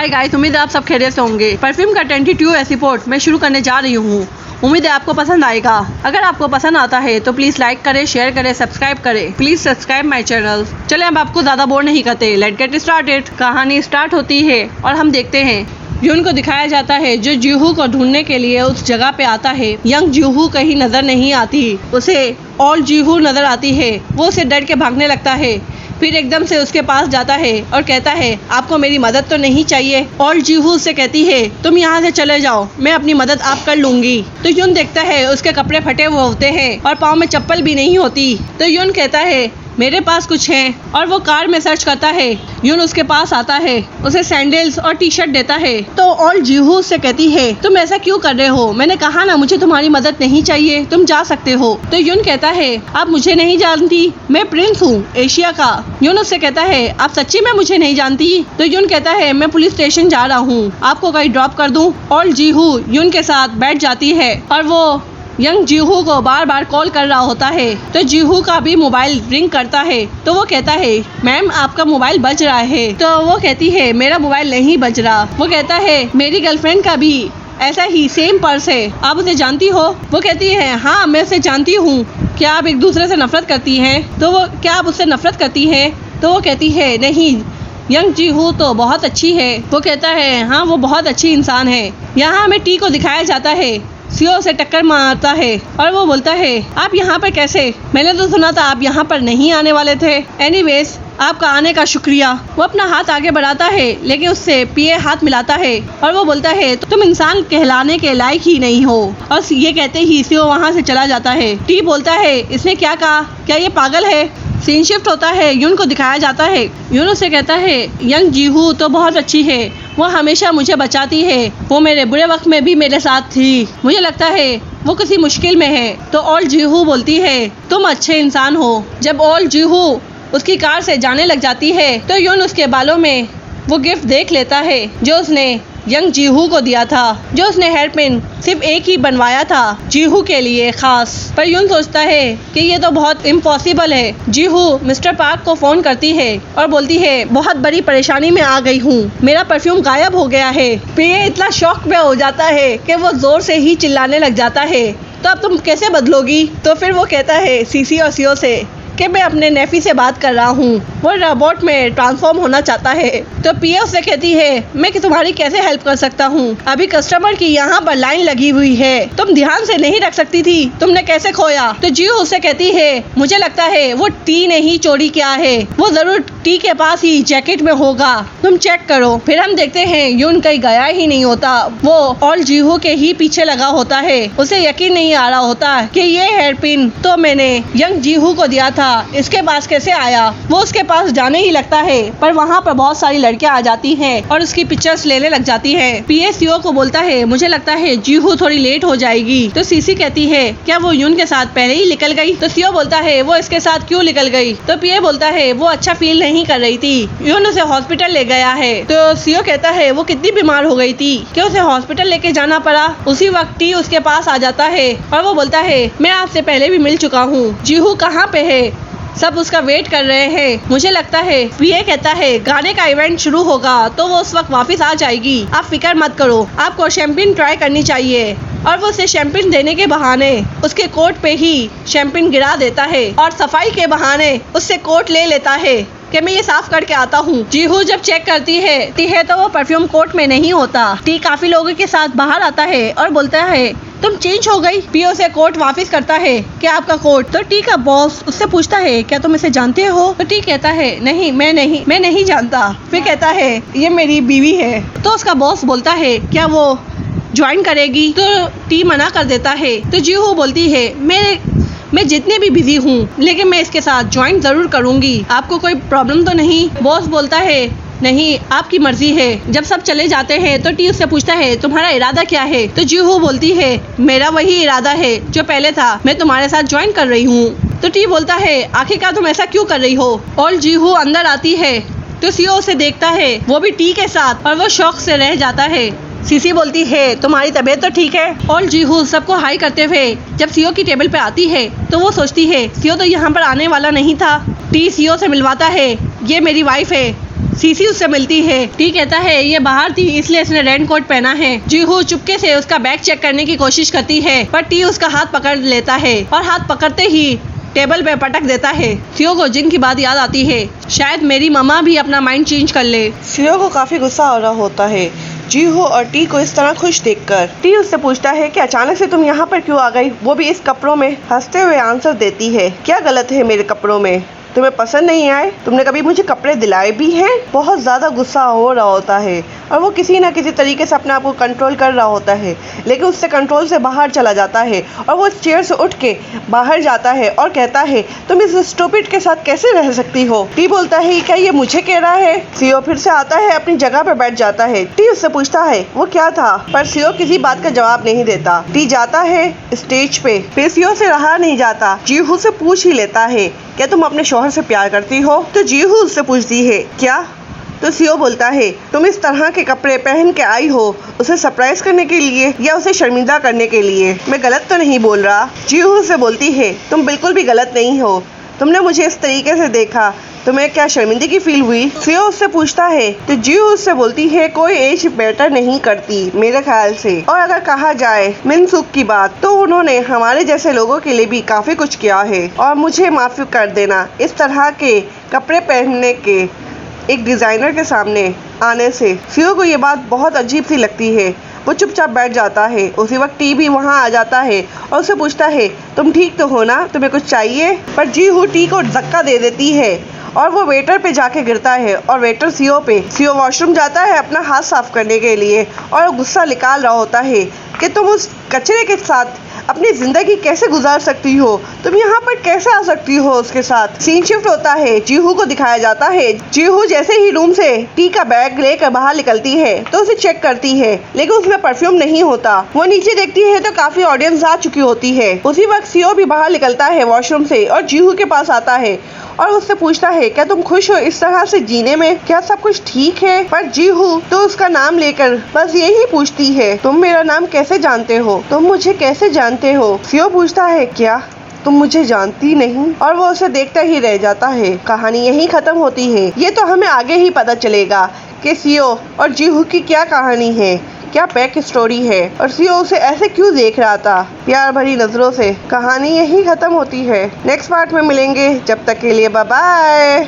Hi guys, उम्मीद है आप सब खैरियत से होंगे। परफ्यूम का 22 एपिसोड मैं शुरू करने जा रही हूँ। उम्मीद है आपको पसंद आएगा। अगर आपको पसंद आता है तो प्लीज़ लाइक करें, शेयर करें, सब्सक्राइब करें। Please subscribe my channel. चले अब आपको ज़्यादा बोर नहीं करते, लेट्स गेट स्टार्टेड। कहानी स्टार्ट होती है और हम देखते हैं यून को दिखाया जाता है जो जूहू को ढूंढने के लिए उस जगह पे आता है। यंग जूहू कहीं नजर नहीं आती, उसे ओल्ड जूहू नजर आती है। वो उसे डर के भागने लगता है, फिर एकदम से उसके पास जाता है और कहता है आपको मेरी मदद तो नहीं चाहिए। ओल्ड जूहू से कहती है तुम यहाँ से चले जाओ, मैं अपनी मदद आप कर लूंगी। तो यून देखता है उसके कपड़े फटे हुए होते हैं और पाँव में चप्पल भी नहीं होती। तो यून कहता है मेरे पास कुछ है और वो कार में सर्च करता है। यून उसके पास आता है, उसे सैंडल्स और टी शर्ट देता है। तो ओल्ड जूहू से कहती है तुम ऐसा क्यों कर रहे हो, मैंने कहा ना मुझे तुम्हारी मदद नहीं चाहिए, तुम जा सकते हो। तो यून कहता है आप मुझे नहीं जानती, मैं प्रिंस हूँ एशिया का। यून उससे कहता है आप सच्ची में मुझे नहीं जानती। तो यून कहता है मैं पुलिस स्टेशन जा रहा हूँ, आपको कहीं ड्रॉप कर दूँ। ओल्ड जूहू यून के साथ बैठ जाती है और वो यंग जूहू को बार बार कॉल कर रहा होता है। तो जूहू का भी मोबाइल रिंग करता है। तो वो कहता है मैम आपका मोबाइल बज रहा है। तो वो कहती है मेरा मोबाइल नहीं बज रहा। वो कहता है मेरी गर्लफ्रेंड का भी ऐसा ही सेम पर्स है, आप उसे जानती हो। वो कहती है हाँ मैं उसे जानती हूँ, क्या आप एक दूसरे से नफरत करती हैं? तो वो क्या आप उससे नफरत करती हैं? तो वो कहती है नहीं, यंग जूहू तो बहुत अच्छी है। वो कहता है हाँ वो बहुत अच्छी इंसान है। यहाँ हमें टी को दिखाया जाता है, सीओ से टक्कर मारता है और वो बोलता है आप यहाँ पर कैसे, मैंने तो सुना था आप यहाँ पर नहीं आने वाले थे। एनीवेज आपका आने का शुक्रिया। वो अपना हाथ आगे बढ़ाता है लेकिन उससे पीए हाथ मिलाता है और वो बोलता है तुम इंसान कहलाने के लायक ही नहीं हो। और ये कहते ही सीओ वहाँ से चला जाता है। टी बोलता है इसने क्या कहा, क्या ये पागल है? सीन शिफ्ट होता है, यून को दिखाया जाता है। यून उससे कहता है यंग जूहू तो बहुत अच्छी है, वो हमेशा मुझे बचाती है, वो मेरे बुरे वक्त में भी मेरे साथ थी, मुझे लगता है वो किसी मुश्किल में है। तो ओल्ड जूहू बोलती है तुम अच्छे इंसान हो। जब ओल्ड जूहू उसकी कार से जाने लग जाती है तो यून उसके बालों में वो गिफ्ट देख लेता है जो उसने यंग जूहू को दिया था, जो उसने हेयर पिन सिर्फ एक ही बनवाया था जूहू के लिए खास। पर यून सोचता है कि ये तो बहुत इम्पॉसिबल है। जूहू मिस्टर पार्क को फोन करती है और बोलती है बहुत बड़ी परेशानी में आ गई हूँ, मेरा परफ्यूम गायब हो गया है। फिर ये इतना शॉक में हो जाता है कि वो जोर से ही चिल्लाने लग जाता है तो अब तुम कैसे बदलोगी? तो फिर वो कहता है सीसी और सीओ से कि मैं अपने नेफी से बात कर रहा हूँ, वो रोबोट में ट्रांसफॉर्म होना चाहता है। तो पीए उससे कहती है मैं तुम्हारी कैसे हेल्प कर सकता हूँ, अभी कस्टमर की यहाँ पर लाइन लगी हुई है, तुम ध्यान से नहीं रख सकती थी, तुमने कैसे खोया? तो जूहू उससे कहती है मुझे लगता है वो टी ने ही चोरी किया है, वो जरूर टी के पास ही जैकेट में होगा, तुम चेक करो। फिर हम देखते हैं यून कहीं गया ही नहीं होता, वो ओल्ड जूहू के ही पीछे लगा होता है। उसे यकीन नहीं आ रहा होता कि ये हेयर पिन तो मैंने यंग जूहू को दिया था, इसके पास कैसे आया? वो उसके पास जाने ही लगता है पर वहाँ पर बहुत सारी लड़कियाँ आ जाती हैं और उसकी पिक्चर्स लेने लग जाती हैं। पीए सीओ को बोलता है मुझे लगता है जूहू थोड़ी लेट हो जाएगी। तो सीसी कहती है क्या वो यून के साथ पहले ही निकल गई? तो सीओ बोलता है वो इसके साथ क्यों निकल गई? तो पीए बोलता है वो अच्छा फील नहीं कर रही थी, यून उसे हॉस्पिटल ले गया है। तो सीओ कहता है वो कितनी बीमार हो गई थी कि उसे हॉस्पिटल लेके जाना पड़ा। उसी वक्त टी उसके पास आ जाता है और वो बोलता है मैं आपसे पहले भी मिल चुका हूँ, जूहू कहाँ पे है? सब उसका वेट कर रहे हैं, मुझे लगता है। पीए कहता है गाने का इवेंट शुरू होगा तो वो उस वक्त वापस आ जाएगी, आप फिक्र मत करो, आपको शैम्पेन ट्राई करनी चाहिए। और वो उसे शैम्पेन देने के बहाने उसके कोट पे ही शैम्पेन गिरा देता है और सफाई के बहाने उससे कोट ले लेता है कि मैं ये साफ करके आता हूँ। जूहू जब चेक करती है तो वो परफ्यूम कोट में नहीं होता। टी काफी लोगों के साथ बाहर आता है और बोलता है तुम चेंज हो गई। पीओ से कोट वापस करता है कि आपका कोट। तो टी का बॉस उससे पूछता है क्या तुम इसे जानते हो? तो टी कहता है नहीं मैं नहीं जानता। फिर कहता है ये मेरी बीवी है। तो उसका बॉस बोलता है क्या वो ज्वाइन करेगी? तो टी मना कर देता है। तो जूहू बोलती है मैं जितने भी बिजी हूँ लेकिन मैं इसके साथ ज्वाइन जरूर करूँगी, आपको कोई प्रॉब्लम तो नहीं? बॉस बोलता है नहीं आपकी मर्जी है। जब सब चले जाते हैं तो टी उससे पूछता है तुम्हारा इरादा क्या है? तो जूहू बोलती है मेरा वही इरादा है जो पहले था, मैं तुम्हारे साथ ज्वाइन कर रही हूँ। तो टी बोलता है आखिरकार तुम ऐसा क्यों कर रही हो? और जूहू अंदर आती है तो सीओ उसे देखता है, वो भी टी के साथ, और वो शौक से रह जाता है। सीसी बोलती है तुम्हारी तबीयत तो ठीक है? और जूहू सबको हाई करते हुए जब सीओ की टेबल पे आती है तो वो सोचती है सीओ तो यहाँ पर आने वाला नहीं था। टी सीओ से मिलवाता है ये मेरी वाइफ है सीसी उससे मिलती है। टी कहता है ये बाहर थी इसलिए इसने रेन कोट पहना है। जीहू चुपके से उसका बैग चेक करने की कोशिश करती है पर टी उसका हाथ पकड़ लेता है और हाथ पकड़ते ही टेबल पे पटक देता है। सीओ को जिन की बात याद आती है, शायद मेरी मम्मा भी अपना माइंड चेंज कर ले। सीओ को काफी गुस्सा हो रहा होता है जीहू और टी को इस तरह खुश देखकर। टी उससे पूछता है कि अचानक से तुम यहाँ पर क्यों आ गई, वो भी इस कपड़ों में। हंसते हुए आंसर देती है, क्या गलत है मेरे कपड़ों में, तुम्हें पसंद नहीं आए, तुमने कभी मुझे कपड़े दिलाए भी हैं। बहुत ज़्यादा गुस्सा हो रहा होता है और वो किसी ना किसी तरीके से अपने आप को कंट्रोल कर रहा होता है, लेकिन उससे कंट्रोल से बाहर चला जाता है और वो चेयर से उठ के बाहर जाता है और कहता है तुम इस स्टूपिड के साथ कैसे रह सकती हो। टी बोलता है क्या ये मुझे कह रहा है। सीओ फिर से आता है, अपनी जगह पर बैठ जाता है। टी उससे पूछता है वो क्या था, पर सीओ किसी बात का जवाब नहीं देता। टी जाता है स्टेज पे, फिर सीओ से रहा नहीं जाता, जीहू से पूछ ही लेता है क्या तुम अपने शौहर से प्यार करती हो। तो जीहू उससे पूछती है क्या, तो सीओ बोलता है तुम इस तरह के कपड़े पहन के आई हो उसे सरप्राइज करने के लिए या उसे शर्मिंदा करने के लिए, मैं गलत तो नहीं बोल रहा। जीहू से बोलती है तुम बिल्कुल भी गलत नहीं हो, तुमने मुझे इस तरीके से देखा, तुम्हें क्या शर्मिंदगी फील हुई। सीओ उससे पूछता है तो जीहू उससे बोलती है कोई एज मैटर नहीं करती मेरे ख्याल से, और अगर कहा जाए मिनसुक की बात तो उन्होंने हमारे जैसे लोगों के लिए भी काफी कुछ किया है और मुझे माफी कर देना इस तरह के कपड़े पहनने के एक डिजाइनर के सामने आने से। सीओ को ये बात बहुत अजीब सी लगती है, वो चुपचाप बैठ जाता है। उसी वक्त टी भी वहाँ आ जाता है और उसे पूछता है तुम ठीक तो हो ना, तुम्हें कुछ चाहिए। पर जीहू टी को धक्का दे देती है और वो वेटर पे जाके गिरता है और वेटर सीओ पे। सीओ वॉशरूम जाता है अपना हाथ साफ करने के लिए और गुस्सा निकाल रहा होता है कि तुम उस कचरे के साथ अपनी जिंदगी कैसे गुजार सकती हो, तुम यहाँ पर कैसे आ सकती हो उसके साथ। सीन शिफ्ट होता है, जीहू को दिखाया जाता है। जीहू जैसे ही रूम से टी का बैग लेकर बाहर निकलती है तो उसे चेक करती है, लेकिन उसमें परफ्यूम नहीं होता। वो नीचे देखती है तो काफी ऑडियंस आ चुकी होती है। उसी वक्त सीओ भी बाहर निकलता है वॉशरूम से और जीहू के पास आता है और उससे पूछता है क्या तुम खुश हो इस तरह से जीने में, क्या सब कुछ ठीक है। पर जीहू तो उसका नाम लेकर बस यही पूछती है तुम मेरा नाम कैसे जानते हो, तुम मुझे कैसे जानते हो। सीओ पूछता है क्या तुम मुझे जानती नहीं, और वो उसे देखता ही रह जाता है। कहानी यहीं खत्म होती है। ये तो हमें आगे ही पता चलेगा कि सीओ और जीहू की क्या कहानी है, क्या बैक स्टोरी है और सीओ उसे ऐसे क्यों देख रहा था प्यार भरी नजरों से। कहानी यहीं खत्म होती है। नेक्स्ट पार्ट में मिलेंगे, जब तक के लिए बाय बाय।